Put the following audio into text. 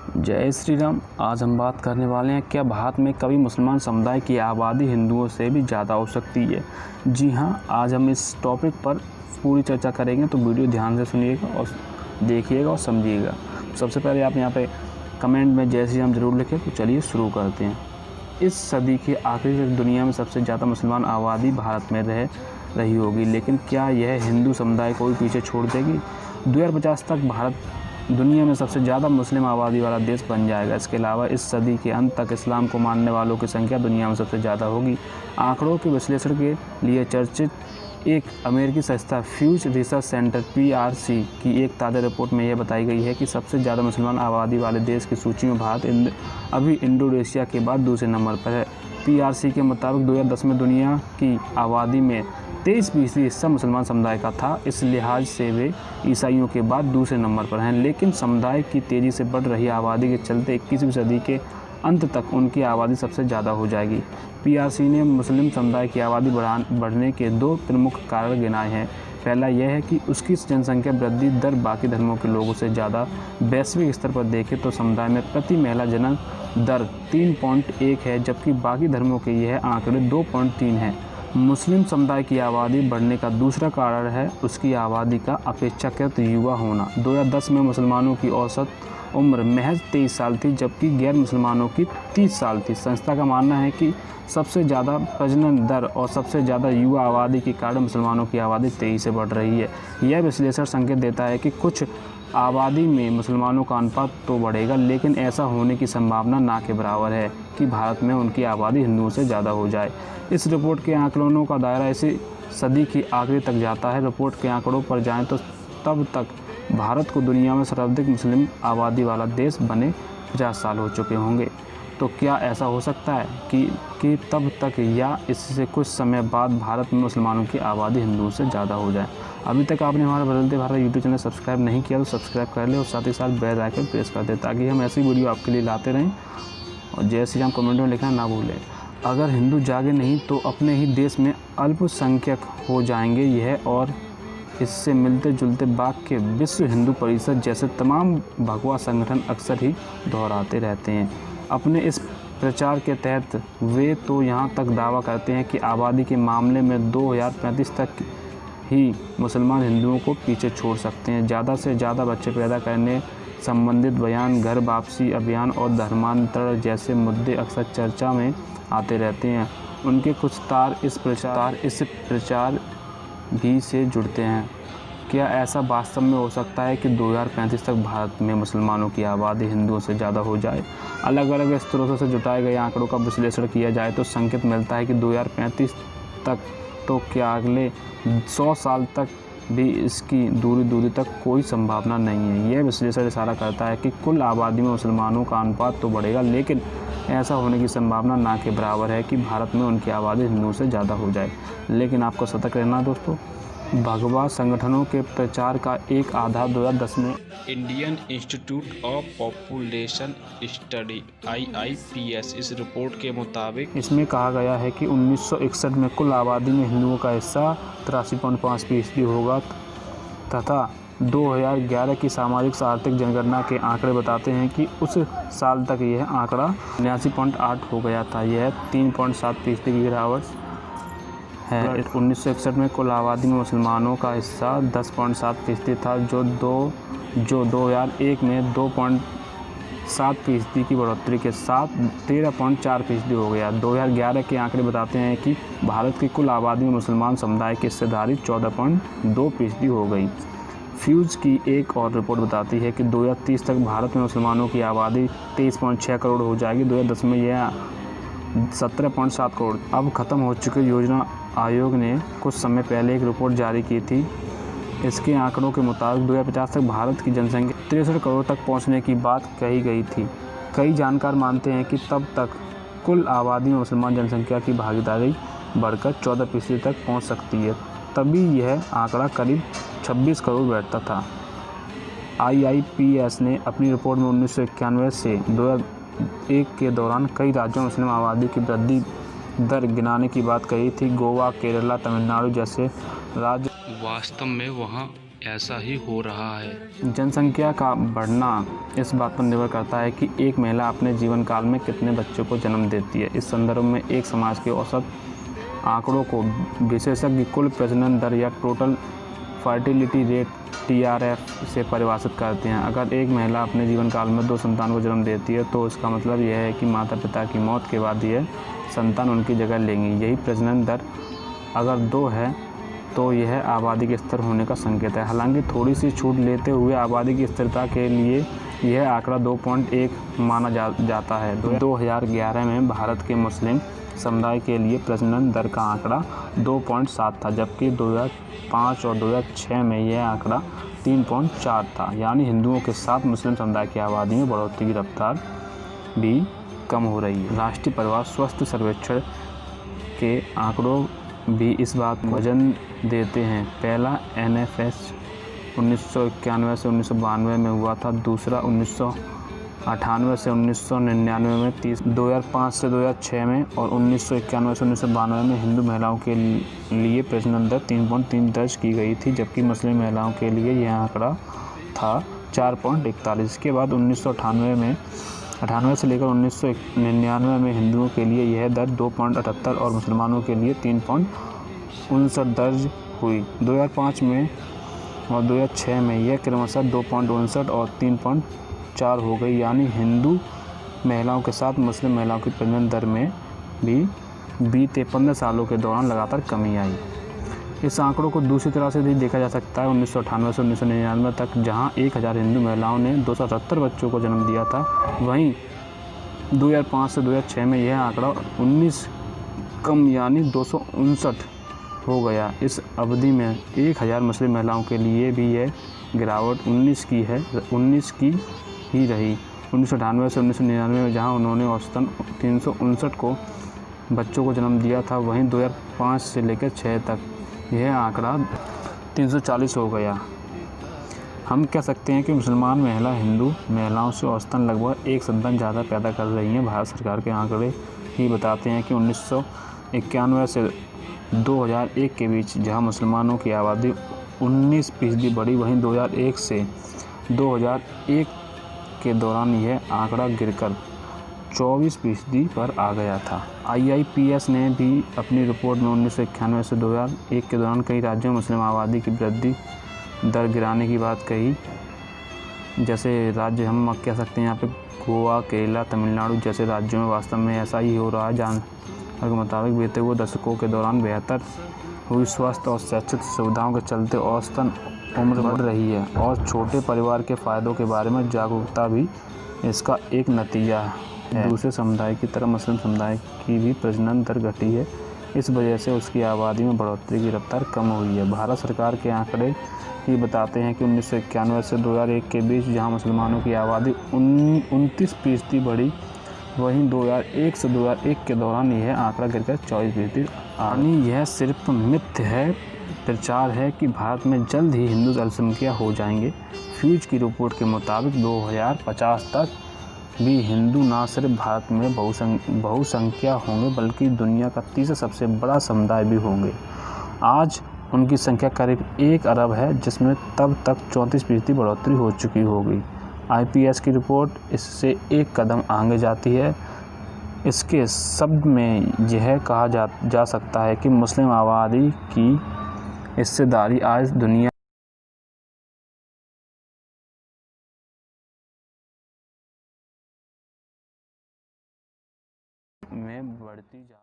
जय श्री राम। आज हम बात करने वाले हैं, क्या भारत में कभी मुसलमान समुदाय की आबादी हिंदुओं से भी ज़्यादा हो सकती है। जी हाँ, आज हम इस टॉपिक पर पूरी चर्चा करेंगे, तो वीडियो ध्यान से सुनिएगा और देखिएगा और समझिएगा। सबसे पहले आप यहाँ पे कमेंट में जय श्री राम जरूर लिखें। तो चलिए शुरू करते हैं। इस सदी के आखिरी तक दुनिया में सबसे ज़्यादा मुसलमान आबादी भारत में रह रही होगी, लेकिन क्या यह हिंदू समुदाय को भी पीछे छोड़ देगी। 2050 तक भारत दुनिया में सबसे ज़्यादा मुस्लिम आबादी वाला देश बन जाएगा। इसके अलावा इस सदी के अंत तक इस्लाम को मानने वालों की संख्या दुनिया में सबसे ज़्यादा होगी। आंकड़ों के विश्लेषण के लिए चर्चित एक अमेरिकी संस्था फ्यूज रिसर्च सेंटर (PRC) की एक ताज़ा रिपोर्ट में यह बताई गई है कि सबसे ज़्यादा मुसलमान आबादी वाले देश की सूची में भारत अभी इंडोनेशिया के बाद दूसरे नंबर पर है। PRC के मुताबिक 2010 में दुनिया की आबादी में 23% हिस्सा मुसलमान समुदाय का था। इस लिहाज से वे ईसाइयों के बाद दूसरे नंबर पर हैं, लेकिन समुदाय की तेज़ी से बढ़ रही आबादी के चलते 21वीं सदी के अंत तक उनकी आबादी सबसे ज़्यादा हो जाएगी। PRC ने मुस्लिम समुदाय की आबादी बढ़ने के 2 प्रमुख कारण गिनाए हैं। पहला यह है कि उसकी जनसंख्या वृद्धि दर बाकी धर्मों के लोगों से ज़्यादा। वैश्विक स्तर पर देखें तो समुदाय में प्रति महिला जन्म दर 3.1 है, जबकि बाकी धर्मों के यह आंकड़े 2.3 हैं। मुस्लिम समुदाय की आबादी बढ़ने का दूसरा कारण है उसकी आबादी का अपेक्षाकृत युवा होना। 2010 में मुसलमानों की औसत उम्र महज 23 साल थी, जबकि गैर मुसलमानों की 30 साल थी। संस्था का मानना है कि सबसे ज़्यादा प्रजनन दर और सबसे ज़्यादा युवा आबादी के कारण मुसलमानों की आबादी तेज़ी से बढ़ रही है। यह विश्लेषण संकेत देता है कि कुछ आबादी में मुसलमानों का अनुपात तो बढ़ेगा, लेकिन ऐसा होने की संभावना ना के बराबर है कि भारत में उनकी आबादी हिंदुओं से ज़्यादा हो जाए। इस रिपोर्ट के आंकड़ों का दायरा इसी सदी की आखिरी तक जाता है। रिपोर्ट के आंकड़ों पर जाएं तो तब तक भारत को दुनिया में सर्वाधिक मुस्लिम आबादी वाला देश बने 50 साल हो चुके होंगे। तो क्या ऐसा हो सकता है कि तब तक या इससे कुछ समय बाद भारत में मुसलमानों की आबादी हिंदुओं से ज़्यादा हो जाए। अभी तक आपने हमारा बदलते भारत यूट्यूब चैनल सब्सक्राइब नहीं किया तो सब्सक्राइब कर ले और साथ ही साथ बेल आइकन प्रेस कर दे, ताकि हम ऐसी वीडियो आपके लिए लाते रहें। और जय श्री राम कमेंट में लिखना ना भूलें। अगर हिंदू जागे नहीं तो अपने ही देश में अल्पसंख्यक हो जाएंगे। यह और इससे मिलते जुलते वाक्य विश्व हिंदू परिषद जैसे तमाम भगवा संगठन अक्सर ही दोहराते रहते हैं। अपने इस प्रचार के तहत वे तो यहाँ तक दावा करते हैं कि आबादी के मामले में 2035 तक ही मुसलमान हिंदुओं को पीछे छोड़ सकते हैं। ज़्यादा से ज़्यादा बच्चे पैदा करने संबंधित बयान, घर वापसी अभियान और धर्मांतरण जैसे मुद्दे अक्सर चर्चा में आते रहते हैं। उनके कुछ तार इस प्रचार भी से जुड़ते हैं। क्या ऐसा वास्तव में हो सकता है कि 2035 तक भारत में मुसलमानों की आबादी हिंदुओं से ज़्यादा हो जाए। अलग अलग स्रोतों से जुटाए गए आंकड़ों का विश्लेषण किया जाए तो संकेत मिलता है कि 2035 तक तो क्या अगले 100 साल तक भी इसकी दूरी तक कोई संभावना नहीं है। यह विश्लेषण इशारा करता है कि कुल आबादी में मुसलमानों का अनुपात तो बढ़ेगा, लेकिन ऐसा होने की संभावना ना के बराबर है कि भारत में उनकी आबादी हिंदुओं से ज़्यादा हो जाए। लेकिन आपको सतर्क रहना दोस्तों। भगवा संगठनों के प्रचार का एक आधार 2010 में Indian institute of population study (IIPS) इस रिपोर्ट के मुताबिक इसमें कहा गया है कि 1961 में कुल आबादी में हिंदुओं का हिस्सा 83.5% होगा तथा 2011 की सामाजिक आर्थिक जनगणना के आंकड़े बताते हैं कि उस साल तक यह आंकड़ा 79.8 हो गया था। यह 3.7% की गिरावट है। 1961 में कुल आबादी में मुसलमानों का हिस्सा 10.7% था, जो 2001 में 2.7% की बढ़ोतरी के साथ 13.4% हो गया। 2011 के आंकड़े बताते हैं कि भारत की कुल आबादी में मुसलमान समुदाय की हिस्सेदारी 14.2% हो गई। फ्यूज की एक और रिपोर्ट बताती है कि 2030 तक भारत में मुसलमानों की आबादी 23.6 करोड़ हो जाएगी। 2010 में यह 17.7 करोड़। अब ख़त्म हो चुके योजना आयोग ने कुछ समय पहले एक रिपोर्ट जारी की थी। इसके आंकड़ों के मुताबिक 2050 तक भारत की जनसंख्या 63 करोड़ तक पहुंचने की बात कही गई थी। कई जानकार मानते हैं कि तब तक कुल आबादी में मुसलमान जनसंख्या की भागीदारी बढ़कर 14% तक पहुंच सकती है। तभी यह आंकड़ा करीब 26 करोड़ बैठता था। IIPS ने अपनी रिपोर्ट में 1991 से 2001 के दौरान कई राज्यों में मुस्लिम आबादी की वृद्धि दर गिनाने की बात कही थी। गोवा, केरला, तमिलनाडु जैसे राज्य वास्तव में वहाँ ऐसा ही हो रहा है। जनसंख्या का बढ़ना इस बात पर निर्भर करता है कि एक महिला अपने जीवन काल में कितने बच्चों को जन्म देती है। इस संदर्भ में एक समाज के औसत आंकड़ों को विशेषज्ञ कुल प्रजनन दर या टोटल फर्टिलिटी रेट TRF से परिभाषित करते हैं। अगर एक महिला अपने जीवन काल में 2 संतान को जन्म देती है तो इसका मतलब यह है कि माता पिता की मौत के बाद यह संतान उनकी जगह लेंगी। यही प्रजनन दर अगर 2 है तो यह आबादी के स्थिर होने का संकेत है। हालांकि थोड़ी सी छूट लेते हुए आबादी की स्थिरता के लिए यह आंकड़ा 2.1 माना जाता है। 2011 में भारत के मुस्लिम समुदाय के लिए प्रजनन दर का आंकड़ा 2.7 था, जबकि 2005 और 2006 में यह आंकड़ा 3.4 था। यानी हिंदुओं के साथ मुस्लिम समुदाय की आबादी में बढ़ोतरी की रफ्तार भी कम हो रही है। राष्ट्रीय परिवार स्वास्थ्य सर्वेक्षण के आंकड़ों भी इस बात को वजन देते हैं। पहला NFS 1991 से 1992 में हुआ था, दूसरा 1998 से 1999 में, 2005 से 2006 में और 1991 से 1992 में हिंदू महिलाओं के लिए प्रजनन दर 3.3 दर्ज की गई थी, जबकि मुस्लिम महिलाओं के लिए यह आंकड़ा था 4.41। इसके बाद 1998 से लेकर 1999 में हिंदुओं के लिए यह दर 2.78 और मुसलमानों के लिए 3.59 दर्ज हुई। 2005 में और 2006 में यह क्रमशः 2.59 और 3.4 हो गई। यानी हिंदू महिलाओं के साथ मुस्लिम महिलाओं की प्रजनन दर में भी बीते 15 सालों के दौरान लगातार कमी आई। इस आंकड़ों को दूसरी तरह से भी देखा जा सकता है। 1998 से 1999 तक जहां 1000 हिंदू महिलाओं ने 270 बच्चों को जन्म दिया था, वहीं 2005 से 2006 में यह आंकड़ा 19 कम यानी 259 हो गया। इस अवधि में 1000 मुस्लिम महिलाओं के लिए भी यह गिरावट 19 की ही रही। 1998 से 1999 में जहां उन्होंने औसतन 359 बच्चों को जन्म दिया था, वहीं 2005 से लेकर 6 तक यह आंकड़ा 340 हो गया। हम कह सकते हैं कि मुसलमान महिला हिंदू महिलाओं से औसतन लगभग 1 संतान ज़्यादा पैदा कर रही हैं। भारत सरकार के आंकड़े ही बताते हैं कि 1991 से 2001 के बीच जहां मुसलमानों की आबादी 19% बढ़ी, वहीं 2001 से 2001 के दौरान यह आंकड़ा गिरकर 24% पर आ गया था। IIPS ने भी अपनी रिपोर्ट में 1991 से 2001 के दौरान कई राज्यों में मुस्लिम आबादी की वृद्धि दर गिराने की बात कही। जैसे राज्य हम कह सकते हैं यहाँ पे गोवा, केरला, तमिलनाडु जैसे राज्यों में वास्तव में ऐसा ही हो रहा है। जानकारी के मुताबिक बीते हुए दशकों के दौरान बेहतर हुई स्वास्थ्य और शैक्षिक सुविधाओं के चलते औसतन उम्र बढ़ रही है और छोटे परिवार के फ़ायदों के बारे में जागरूकता भी इसका एक नतीजा है। दूसरे समुदाय की तरह मुस्लिम समुदाय की भी प्रजनन दर घटी है। इस वजह से उसकी आबादी में बढ़ोतरी की रफ्तार कम हुई है। भारत सरकार के आंकड़े ही बताते हैं कि 1991 से 2001 के बीच जहां मुसलमानों की आबादी 29% बढ़ी, वहीं 2001 से 2001 के दौरान यह आंकड़ा गिरकर 24%। यानी यह सिर्फ मिथ्य है, प्रचार है कि भारत में जल्द ही हिंदू अल्पसंख्यक हो जाएंगे। फ्यूज की रिपोर्ट के मुताबिक 2050 तक भी हिंदू न सिर्फ भारत में बहुसंख्यक होंगे बल्कि दुनिया का तीसरा सबसे बड़ा समुदाय भी होंगे। आज उनकी संख्या करीब 1 अरब है, जिसमें तब तक 34% बढ़ोतरी हो चुकी होगी। IPS की रिपोर्ट इससे एक कदम आगे जाती है। इसके शब्द में यह कहा जा सकता है कि मुस्लिम आबादी की हिस्सेदारी आज दुनिया में बढ़ती जा